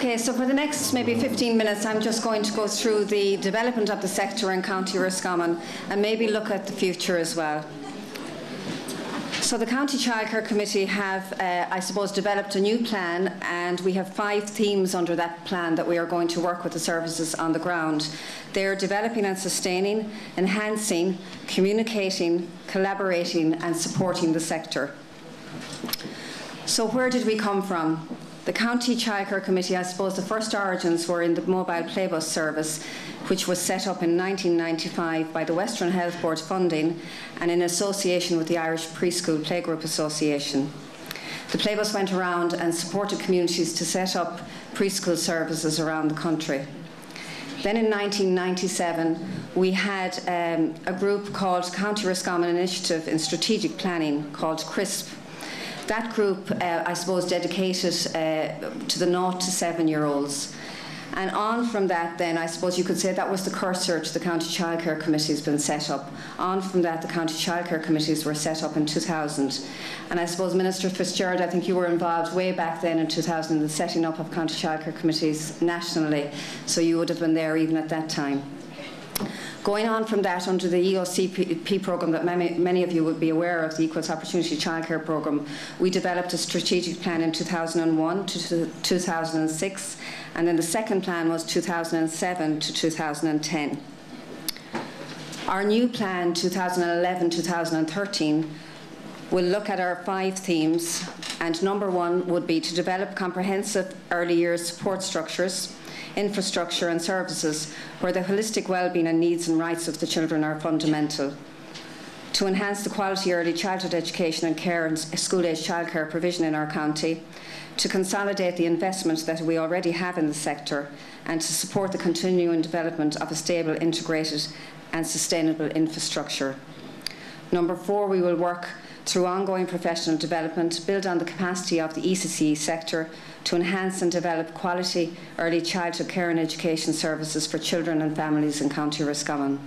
Okay, so for the next maybe 15 minutes, I'm just going to go through the development of the sector in County Roscommon and maybe look at the future as well. So the County Childcare Committee have, I suppose, developed a new plan, and we have 5 themes under that plan that we are going to work with the services on the ground. They're developing and sustaining, enhancing, communicating, collaborating and supporting the sector. So where did we come from? The County Childcare Committee, I suppose the first origins were in the mobile playbus service, which was set up in 1995 by the Western Health Board funding and in association with the Irish Preschool Playgroup Association. The playbus went around and supported communities to set up preschool services around the country. Then in 1997, we had a group called County Roscommon Initiative in Strategic Planning called CRISP. That group, I suppose, dedicated to the 0 to 7-year-olds. And on from that then, I suppose you could say that was the cursor to the County Childcare Committees been set up. On from that, the County Childcare Committees were set up in 2000. And I suppose Minister Fitzgerald, I think you were involved way back then in 2000 in the setting up of County Childcare Committees nationally. So you would have been there even at that time. Going on from that, under the EOCP programme that many of you would be aware of, the Equal Opportunity Childcare Programme, we developed a strategic plan in 2001 to 2006, and then the second plan was 2007 to 2010. Our new plan, 2011-2013, will look at our 5 themes, and number 1 would be to develop comprehensive early years support structures, infrastructure and services where the holistic well-being and needs and rights of the children are fundamental. To enhance the quality early childhood education and care and school-age childcare provision in our county, to consolidate the investment that we already have in the sector, and to support the continuing development of a stable, integrated and sustainable infrastructure. Number 4, we will work through ongoing professional development, build on the capacity of the ECC sector to enhance and develop quality early childhood care and education services for children and families in County Roscommon.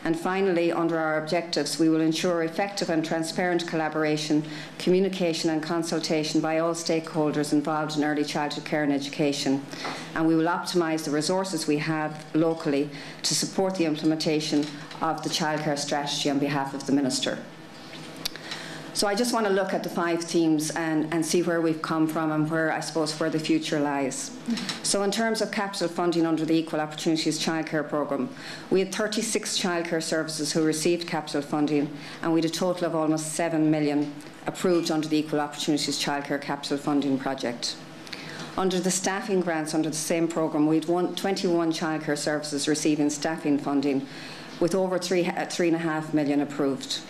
And finally, under our objectives, we will ensure effective and transparent collaboration, communication and consultation by all stakeholders involved in early childhood care and education. And we will optimise the resources we have locally to support the implementation of the childcare strategy on behalf of the Minister. So I just want to look at the 5 themes and see where we've come from and where, I suppose, where the future lies. So in terms of capital funding under the Equal Opportunities Childcare Programme, we had 36 childcare services who received capital funding, and we had a total of almost 7 million approved under the Equal Opportunities Childcare Capital Funding Project. Under the staffing grants under the same programme, we had 21 childcare services receiving staffing funding, with over 3.5 million approved.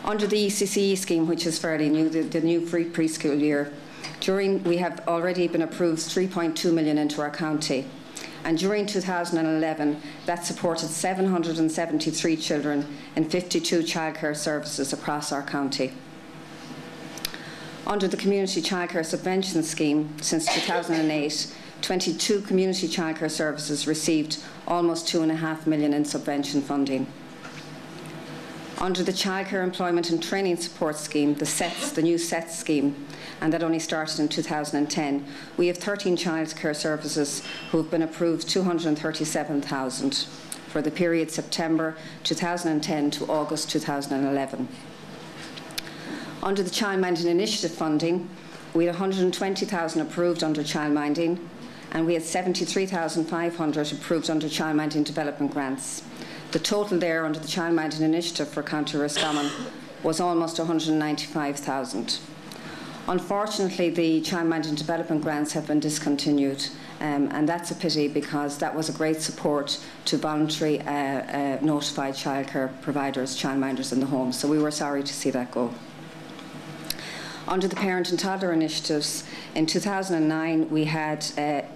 Under the ECCE scheme, which is fairly new, the new free preschool year, we have already been approved 3.2 million into our county. And during 2011, that supported 773 children in 52 childcare services across our county. Under the Community Childcare Subvention Scheme, since 2008, 22 community childcare services received almost 2.5 million in subvention funding. Under the Childcare Employment and Training Support Scheme, the new SETS scheme, and that only started in 2010, we have 13 childcare services who have been approved 237,000 for the period September 2010 to August 2011. Under the Childminding Initiative funding, we had 120,000 approved under childminding, and we had 73,500 approved under childminding development grants. The total there under the Childminding Initiative for County Roscommon was almost 195,000. Unfortunately, the childminding development grants have been discontinued, and that's a pity because that was a great support to voluntary notified childcare providers, childminders in the home. So we were sorry to see that go. Under the Parent and Toddler Initiatives, in 2009 we had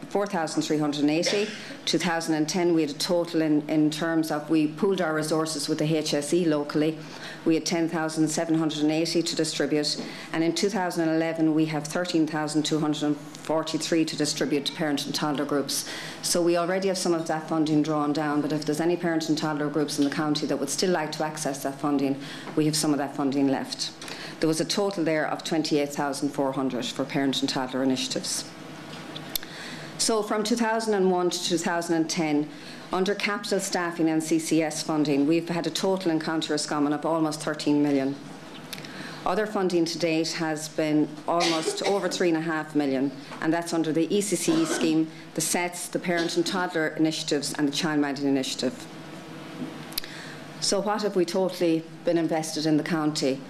4,380. 2010 we had a total in terms of, we pooled our resources with the HSE locally. We had 10,780 to distribute, and in 2011 we have 13,243 to distribute to parent and toddler groups. So we already have some of that funding drawn down, but if there's any parent and toddler groups in the county that would still like to access that funding, we have some of that funding left. There was a total there of 28,400 for parent and toddler initiatives. So from 2001 to 2010, under capital staffing and CCS funding, we've had a total in County Roscommon of almost 13 million. Other funding to date has been almost over 3.5 million, and that's under the ECCE scheme, the SETS, the Parent and Toddler Initiatives and the Childminding Initiative. So what have we totally been invested in the county?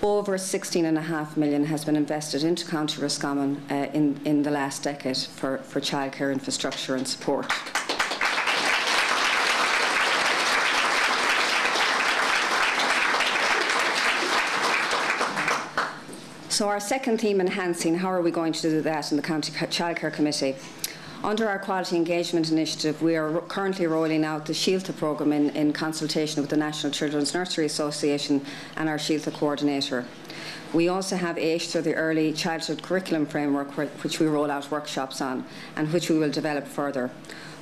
Over 16.5 million has been invested into County Roscommon in the last decade for childcare infrastructure and support. So our second theme, enhancing, how are we going to do that in the County Childcare Committee? Under our Quality Engagement Initiative, we are currently rolling out the Shielta programme in consultation with the National Children's Nursery Association and our Shielta coordinator. We also have AISHTA, the Early Childhood Curriculum Framework, which we roll out workshops on and which we will develop further.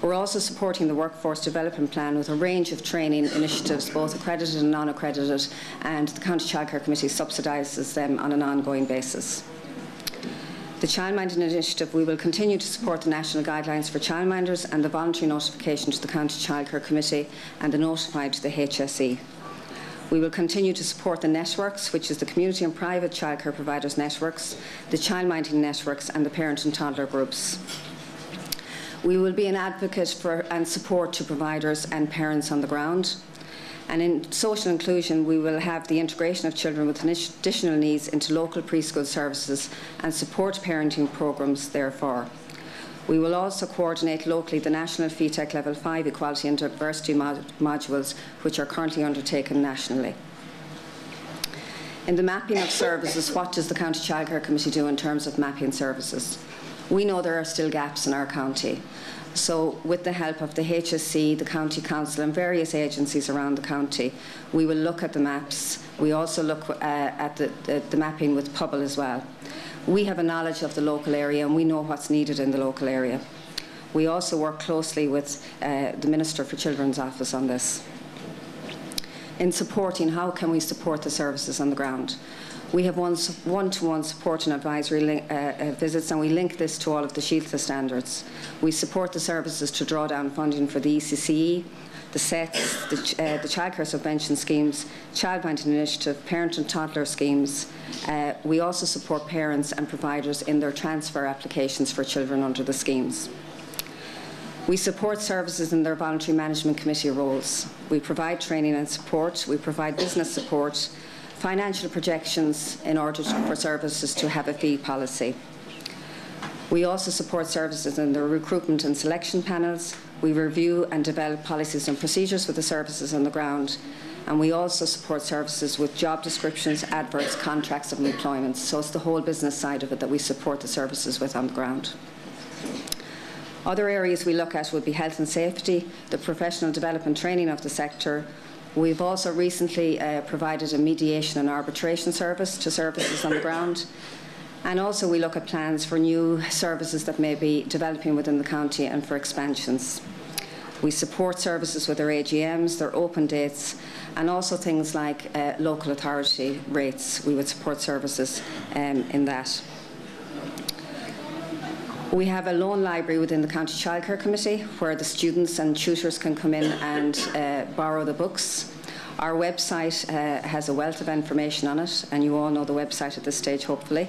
We're also supporting the Workforce Development Plan with a range of training initiatives, both accredited and non-accredited, and the County Childcare Committee subsidises them on an ongoing basis. The Childminding Initiative, we will continue to support the national guidelines for childminders and the voluntary notification to the County Childcare Committee and the notified to the HSE. We will continue to support the networks, which is the community and private childcare providers networks, the childminding networks and the parent and toddler groups. We will be an advocate for and support to providers and parents on the ground. And in social inclusion, we will have the integration of children with additional needs into local preschool services and support parenting programmes therefore. We will also coordinate locally the national FETEC Level 5 Equality and Diversity modules, which are currently undertaken nationally. In the mapping of services, what does the County Childcare Committee do in terms of mapping services? We know there are still gaps in our county. So with the help of the HSC, the County Council and various agencies around the county, we will look at the maps. We also look at the mapping with PUBL as well. We have a knowledge of the local area and we know what's needed in the local area. We also work closely with the Minister for Children's Office on this. In supporting, how can we support the services on the ground? We have one-to-one support and advisory visits, and we link this to all of the Shielta standards. We support the services to draw down funding for the ECCE, the SETS, the childcare subvention schemes, childminding initiative, parent and toddler schemes. We also support parents and providers in their transfer applications for children under the schemes. We support services in their voluntary management committee roles. We provide training and support. We provide business support, financial projections in order for services to have a fee policy. We also support services in their recruitment and selection panels. We review and develop policies and procedures with the services on the ground. And we also support services with job descriptions, adverts, contracts of employment. So it's the whole business side of it that we support the services with on the ground. Other areas we look at would be health and safety, the professional development training of the sector. We've also recently provided a mediation and arbitration service to services on the ground. And also we look at plans for new services that may be developing within the county and for expansions. We support services with their AGMs, their open dates, and also things like local authority rates. We would support services in that. We have a loan library within the County Childcare Committee where the students and tutors can come in and borrow the books. Our website has a wealth of information on it, and you all know the website at this stage, hopefully.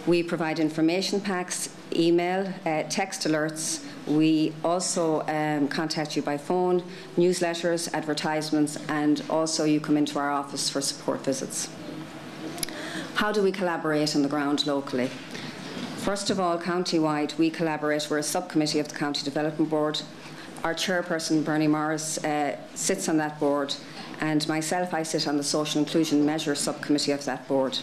We provide information packs, email, text alerts. We also contact you by phone, newsletters, advertisements, and also you come into our office for support visits. How do we collaborate on the ground locally? First of all, county-wide, we collaborate. We're a subcommittee of the County Development Board. Our chairperson, Bernie Morris, sits on that board, and myself, I sit on the Social Inclusion Measures subcommittee of that board.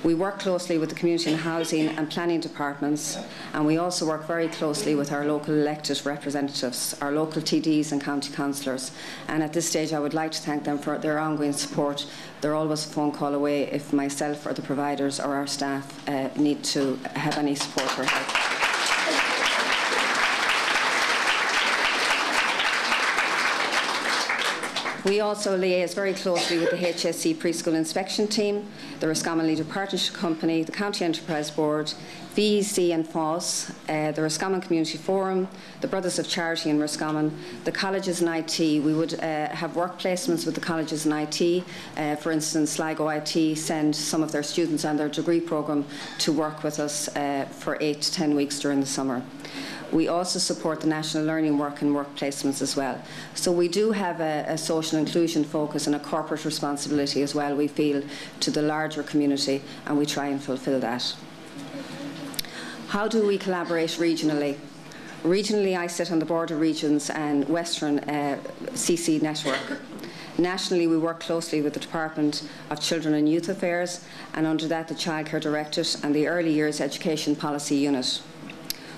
We work closely with the Community and Housing and Planning departments, and we also work very closely with our local elected representatives, our local TDs and county councillors. And at this stage, I would like to thank them for their ongoing support. They're always a phone call away if myself or the providers or our staff need to have any support or help. We also liaise very closely with the HSC preschool inspection team. the Roscommon Leader Partnership Company, the County Enterprise Board, VEC and FÁS, the Roscommon Community Forum, the Brothers of Charity in Roscommon, the colleges in IT. We would have work placements with the colleges in IT. For instance, Sligo IT send some of their students on their degree programme to work with us for 8 to 10 weeks during the summer. We also support the National Learning Work and work placements as well. So we do have a social inclusion focus and a corporate responsibility as well, we feel, to the larger community, and we try and fulfil that. How do we collaborate regionally? Regionally, I sit on the Board of Regions and Western CC Network. Nationally, we work closely with the Department of Children and Youth Affairs, and under that the Childcare Directorate and the Early Years Education Policy Unit.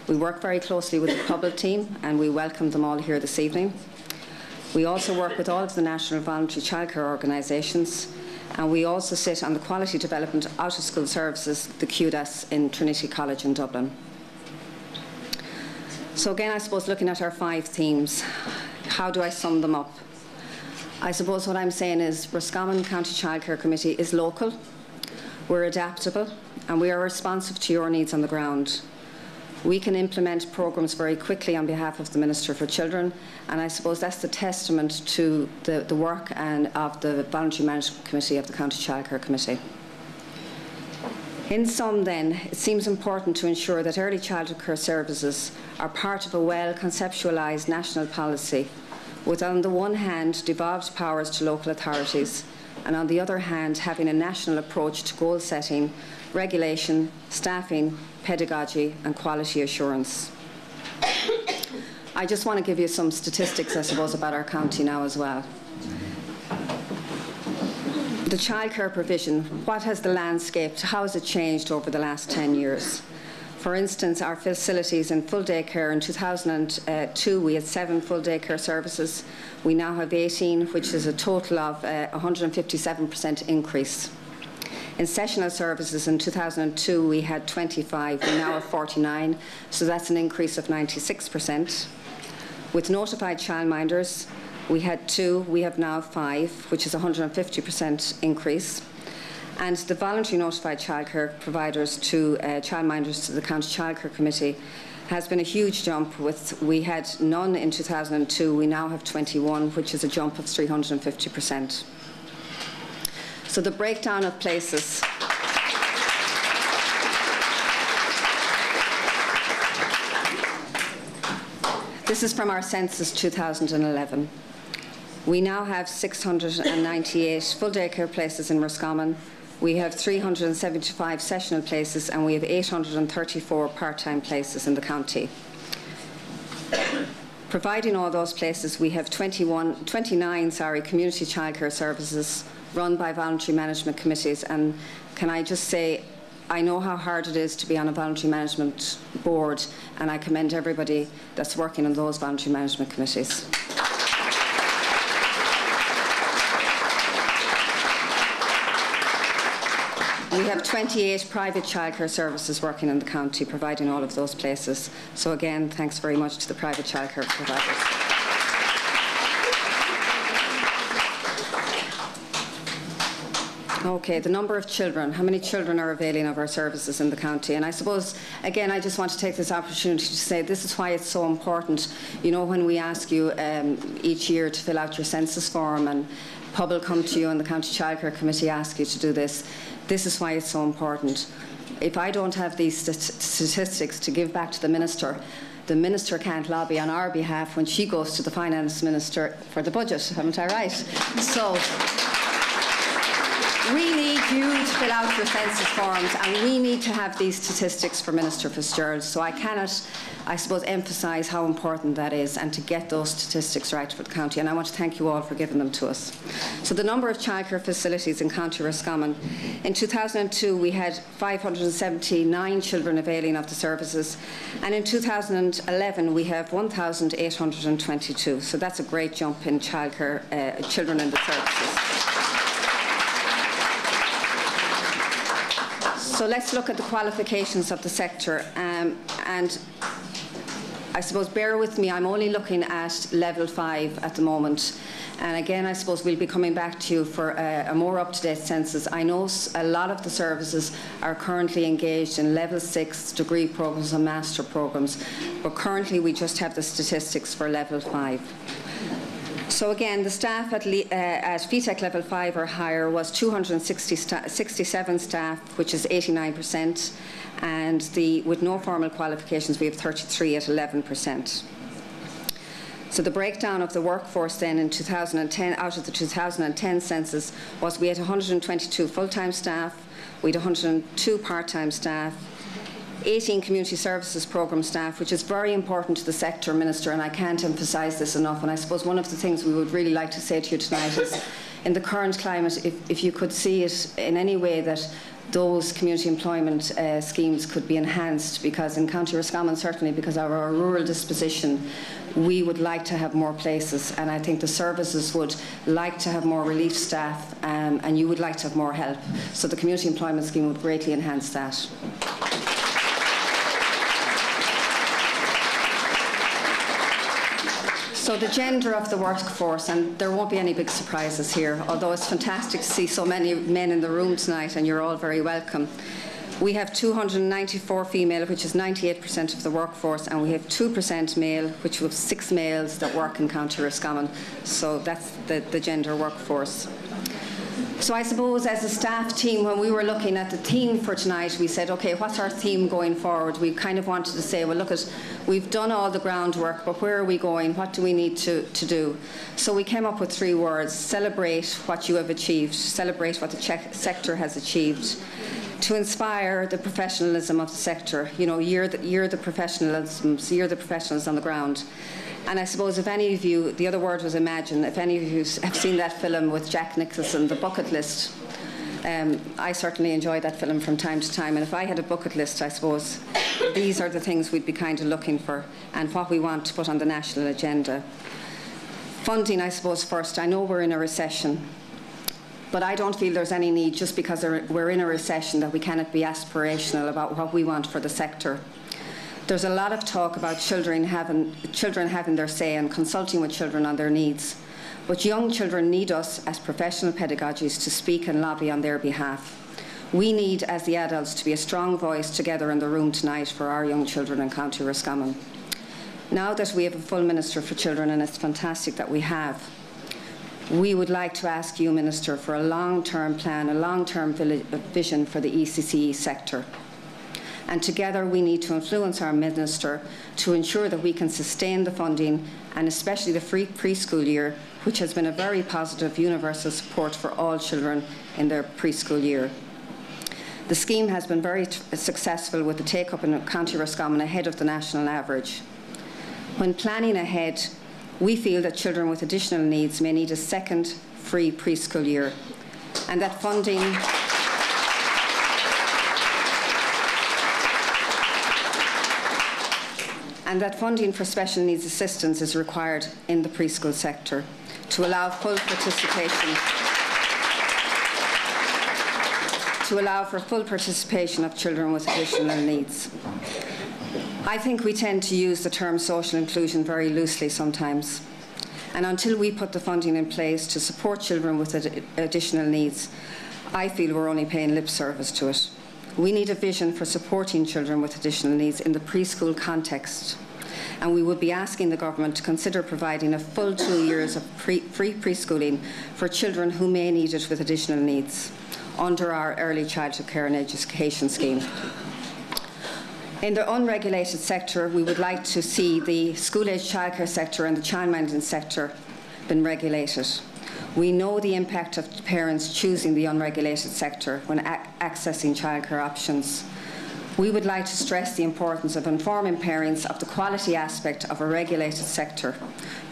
We work very closely with the public team, and we welcome them all here this evening. We also work with all of the national voluntary childcare organisations, and we also sit on the Quality Development Out of School Services, the QDAS, in Trinity College in Dublin. So again, I suppose looking at our 5 themes, how do I sum them up? I suppose what I'm saying is Roscommon County Childcare Committee is local, we're adaptable, and we are responsive to your needs on the ground. We can implement programmes very quickly on behalf of the Minister for Children, and I suppose that's the testament to the work of the Voluntary Management Committee of the County Childcare Committee. In sum then, it seems important to ensure that early childhood care services are part of a well-conceptualised national policy, with on the one hand devolved powers to local authorities, and on the other hand having a national approach to goal setting, regulation, staffing, pedagogy and quality assurance. I just want to give you some statistics, I suppose, about our county now as well. The childcare provision, what has the landscape, how has it changed over the last 10 years? For instance, our facilities in full day care in 2002, we had 7 full day care services. We now have 18, which is a total of 157% increase. In sessional services in 2002, we had 25, we now have 49, so that's an increase of 96%. With notified childminders, we had 2, we have now 5, which is a 150% increase. And the voluntary notified childcare providers to childminders to the County Childcare Committee has been a huge jump. We had none in 2002, we now have 21, which is a jump of 350%. So the breakdown of places. This is from our census 2011. We now have 698 full day care places in Roscommon. We have 375 sessional places, and we have 834 part-time places in the county. Providing all those places, we have 29 community childcare services run by voluntary management committees, and can I just say, I know how hard it is to be on a voluntary management board, and I commend everybody that's working on those voluntary management committees. We have 28 private childcare services working in the county, providing all of those places. So again, thanks very much to the private childcare providers. Okay, the number of children. How many children are availing of our services in the county? And I suppose, again, I just want to take this opportunity to say this is why it's so important. You know, when we ask you each year to fill out your census form, and Pobble come to you and the County Childcare Committee ask you to do this, this is why it's so important. If I don't have these statistics to give back to the Minister can't lobby on our behalf when she goes to the Finance Minister for the budget, haven't I right? So we need you to fill out your census forms, and we need to have these statistics for Minister Fitzgerald. So I cannot, I suppose, emphasise how important that is, and to get those statistics right for the county. And I want to thank you all for giving them to us. So the number of childcare facilities in County Roscommon. In 2002, we had 579 children availing of the services, and in 2011, we have 1,822. So that's a great jump in childcare children in the services. So let's look at the qualifications of the sector, and I suppose, bear with me, I'm only looking at level 5 at the moment. And again, I suppose we'll be coming back to you for a more up-to-date census. I know a lot of the services are currently engaged in level 6 degree programmes and master programmes, but currently we just have the statistics for level 5. So again, the staff at VTech level 5 or higher was 267 staff, which is 89%, and with no formal qualifications we have 33 at 11%. So the breakdown of the workforce then in 2010, out of the 2010 census, was we had 122 full-time staff, we had 102 part-time staff, 18 community services programme staff, which is very important to the sector, Minister, and I can't emphasise this enough. And I suppose one of the things we would really like to say to you tonight is, in the current climate, if you could see it in any way that those community employment schemes could be enhanced, because in County Roscommon, certainly because of our rural disposition, we would like to have more places, and I think the services would like to have more relief staff, and you would like to have more help. So the community employment scheme would greatly enhance that. So the gender of the workforce, and there won't be any big surprises here, although it's fantastic to see so many men in the room tonight, and you're all very welcome. We have 294 female, which is 98% of the workforce, and we have 2% male, which was 6 males that work in County Roscommon. So that's the gender workforce. So I suppose as a staff team, when we were looking at the theme for tonight, we said, okay, what's our theme going forward? We kind of wanted to say, well, look, we've done all the groundwork, but where are we going? What do we need to do? So we came up with 3 words: celebrate what you have achieved, celebrate what the sector has achieved, to inspire the professionalism of the sector. You know, you're the professionals on the ground. And I suppose if any of you, the other word was imagine, if any of you have seen that film with Jack Nicholson, The Bucket List, I certainly enjoy that film from time to time, and if I had a bucket list, I suppose these are the things we'd be kind of looking for and what we want to put on the national agenda. Funding, I suppose, first. I know we're in a recession, but I don't feel there's any need, just because we're in a recession, that we cannot be aspirational about what we want for the sector. There's a lot of talk about children having their say and consulting with children on their needs. But young children need us as professional pedagogies to speak and lobby on their behalf. We need, as the adults, to be a strong voice together in the room tonight for our young children in County Roscommon. Now that we have a full Minister for Children, and it's fantastic that we have, we would like to ask you, Minister, for a long-term plan, a long-term vision for the ECCE sector. And together we need to influence our Minister to ensure that we can sustain the funding, and especially the free preschool year, which has been a very positive universal support for all children in their preschool year. The scheme has been very successful, with the take-up in County Roscommon ahead of the national average. When planning ahead, we feel that children with additional needs may need a second free preschool year, and that funding for special needs assistance is required in the preschool sector to allow full participation, for full participation of children with additional needs. I think we tend to use the term social inclusion very loosely sometimes, and until we put the funding in place to support children with additional needs, I feel we're only paying lip service to it. We need a vision for supporting children with additional needs in the preschool context, and we would be asking the government to consider providing a full 2 years of free preschooling for children who may need it with additional needs under our early childhood care and education scheme. In the unregulated sector, we would like to see the school-age childcare sector and the childminding sector been regulated. We know the impact of parents choosing the unregulated sector when accessing childcare options. We would like to stress the importance of informing parents of the quality aspect of a regulated sector,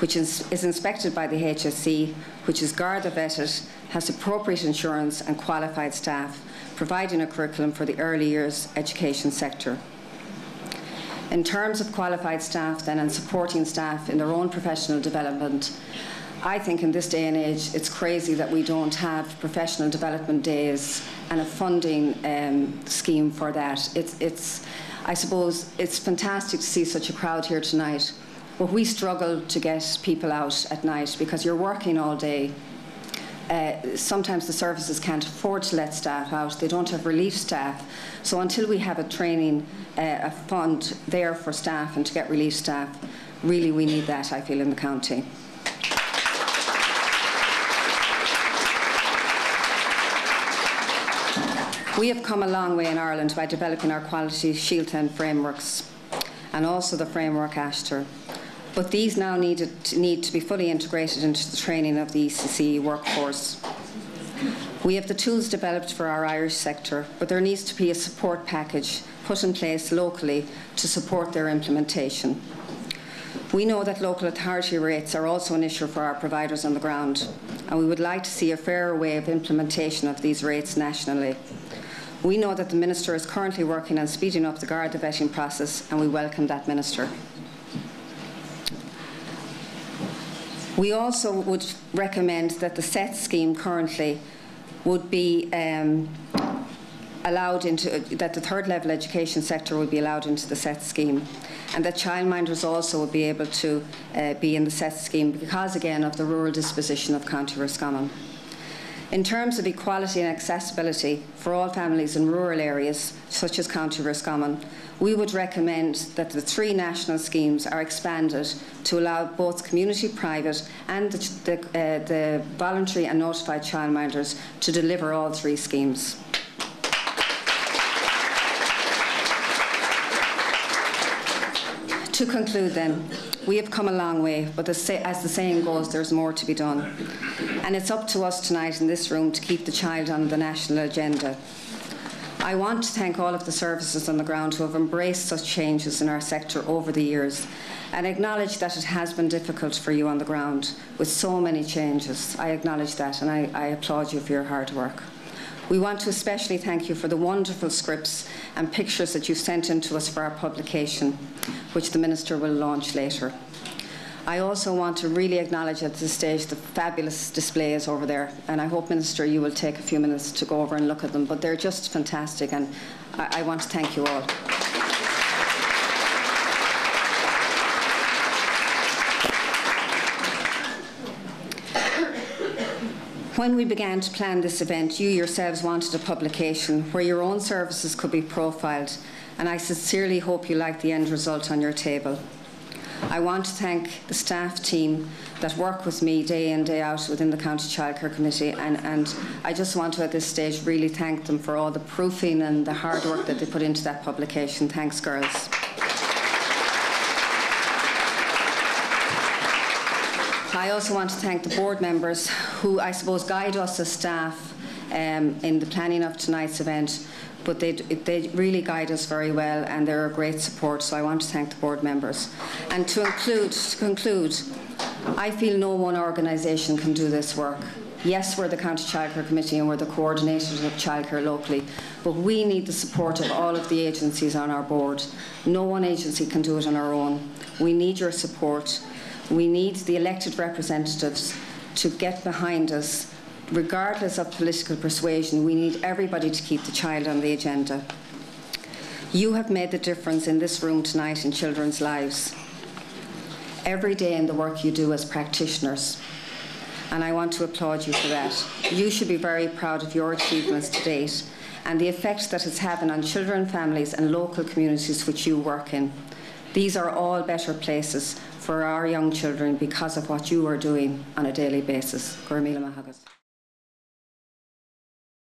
which is inspected by the HSE, which is Garda vetted, has appropriate insurance and qualified staff, providing a curriculum for the early years education sector. In terms of qualified staff then, and supporting staff in their own professional development, I think in this day and age it's crazy that we don't have professional development days and a funding scheme for that. I suppose it's fantastic to see such a crowd here tonight, but we struggle to get people out at night because you're working all day. Sometimes the services can't afford to let staff out. They don't have relief staff. So until we have a training, a fund there for staff and to get relief staff, really we need that, I feel, in the county. We have come a long way in Ireland by developing our quality Shield-10 frameworks and also the framework Ashter. But these now need to be fully integrated into the training of the ECCE workforce. We have the tools developed for our Irish sector, but there needs to be a support package put in place locally to support their implementation. We know that local authority rates are also an issue for our providers on the ground, and we would like to see a fairer way of implementation of these rates nationally. We know that the Minister is currently working on speeding up the Garda vetting process, and we welcome that Minister. We also would recommend that the SET scheme currently would be allowed into, that the third level education sector would be allowed into the SET scheme, and that childminders also would be able to be in the SET scheme because, again, of the rural disposition of County Roscommon. In terms of equality and accessibility for all families in rural areas, such as County Roscommon, we would recommend that the 3 national schemes are expanded to allow both community, private and the voluntary and notified childminders to deliver all 3 schemes. To conclude then, we have come a long way, but as the saying goes, there's more to be done. And it's up to us tonight in this room to keep the child on the national agenda. I want to thank all of the services on the ground who have embraced such changes in our sector over the years and acknowledge that it has been difficult for you on the ground with so many changes. I acknowledge that, and I applaud you for your hard work. We want to especially thank you for the wonderful scripts and pictures that you sent in to us for our publication, which the Minister will launch later. I also want to really acknowledge at this stage the fabulous displays over there, and I hope, Minister, you will take a few minutes to go over and look at them, but they're just fantastic, and I want to thank you all. When we began to plan this event, you yourselves wanted a publication where your own services could be profiled, and I sincerely hope you like the end result on your table. I want to thank the staff team that work with me day in, day out within the County Childcare Committee, and I just want to at this stage really thank them for all the proofing and the hard work that they put into that publication. Thanks, girls. I also want to thank the board members who, I suppose, guide us as staff in the planning of tonight's event, but they really guide us very well, and they're a great support, so I want to thank the board members. And to conclude, I feel no one organisation can do this work. Yes, we're the County Childcare Committee and we're the coordinators of childcare locally, but we need the support of all of the agencies on our board. No one agency can do it on our own. We need your support. We need the elected representatives to get behind us. Regardless of political persuasion, we need everybody to keep the child on the agenda. You have made the difference in this room tonight in children's lives, every day in the work you do as practitioners, and I want to applaud you for that. You should be very proud of your achievements to date and the effect that it's having on children, families and local communities which you work in. These are all better places for our young children because of what you are doing on a daily basis. Gurmila Mahagas.